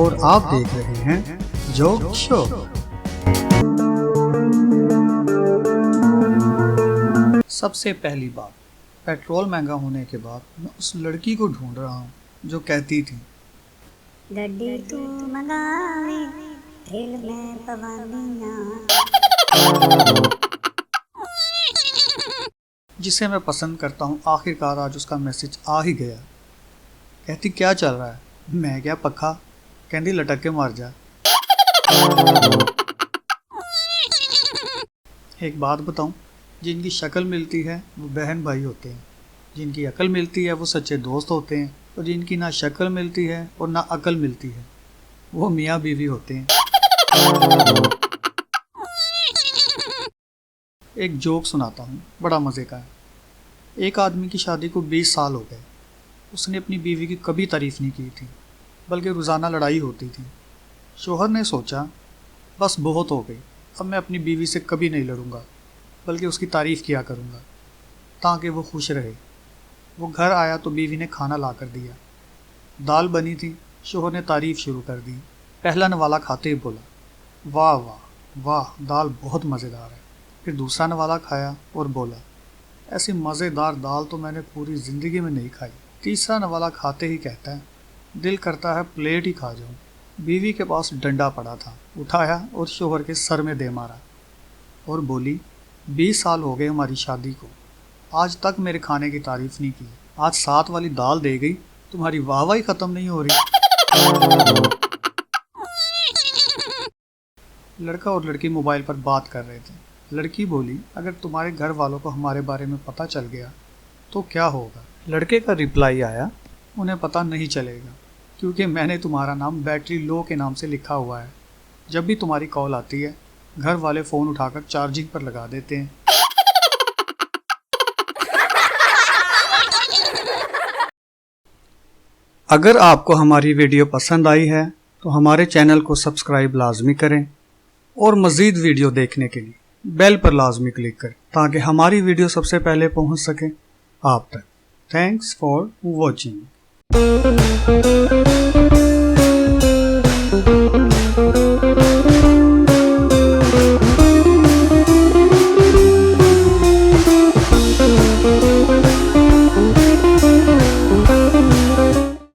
और आप देख रहे हैं जोक शो। सबसे पहली बात, पेट्रोल महंगा होने के बाद मैं उस लड़की को ढूंढ रहा हूँ जो कहती थी गड्डी तू मंगावे दिल में पवानिया, जिसे मैं पसंद करता हूँ। आखिरकार आज उसका मैसेज आ ही गया। कहती क्या चल रहा है? मैं क्या पखा, कहती लटक के मर जा। एक बात बताऊं, जिनकी शक्ल मिलती है वो बहन भाई होते हैं, जिनकी अकल मिलती है वो सच्चे दोस्त होते हैं, और जिनकी ना शक्ल मिलती है और ना अकल मिलती है वो मियाँ बीवी होते हैं। एक जोक सुनाता हूँ, बड़ा मज़े का है। एक आदमी की शादी को 20 साल हो गए। उसने अपनी बीवी की कभी तारीफ़ नहीं की थी, बल्कि रोज़ाना लड़ाई होती थी। शोहर ने सोचा बस बहुत हो गई, अब मैं अपनी बीवी से कभी नहीं लड़ूंगा, बल्कि उसकी तारीफ़ किया करूंगा ताकि वो खुश रहे। वो घर आया तो बीवी ने खाना ला कर दिया। दाल बनी थी। शोहर ने तारीफ़ शुरू कर दी। पहला नवाला खाते ही बोला, वाह वाह वाह, दाल बहुत मज़ेदार है। फिर दूसरा नवाला खाया और बोला, ऐसी मज़ेदार दाल तो मैंने पूरी ज़िंदगी में नहीं खाई। तीसरा नवाला खाते ही कहता है, दिल करता है प्लेट ही खा जाऊं। बीवी के पास डंडा पड़ा था, उठाया और शोहर के सर में दे मारा और बोली, 20 साल हो गए हमारी शादी को, आज तक मेरे खाने की तारीफ नहीं की। आज 7 वाली दाल दे गई, तुम्हारी वाहवाही ख़त्म नहीं हो रही। लड़का और लड़की मोबाइल पर बात कर रहे थे। लड़की बोली, अगर तुम्हारे घर वालों को हमारे बारे में पता चल गया तो क्या होगा? लड़के का रिप्लाई आया, उन्हें पता नहीं चलेगा, क्योंकि मैंने तुम्हारा नाम बैटरी लो के नाम से लिखा हुआ है। जब भी तुम्हारी कॉल आती है, घर वाले फ़ोन उठाकर चार्जिंग पर लगा देते हैं। अगर आपको हमारी वीडियो पसंद आई है तो हमारे चैनल को सब्सक्राइब लाजमी करें, और मज़ीद वीडियो देखने के लिए बेल पर लाजमी क्लिक करें ताकि हमारी वीडियो सबसे पहले पहुंच सके आप तक। Thanks for watching.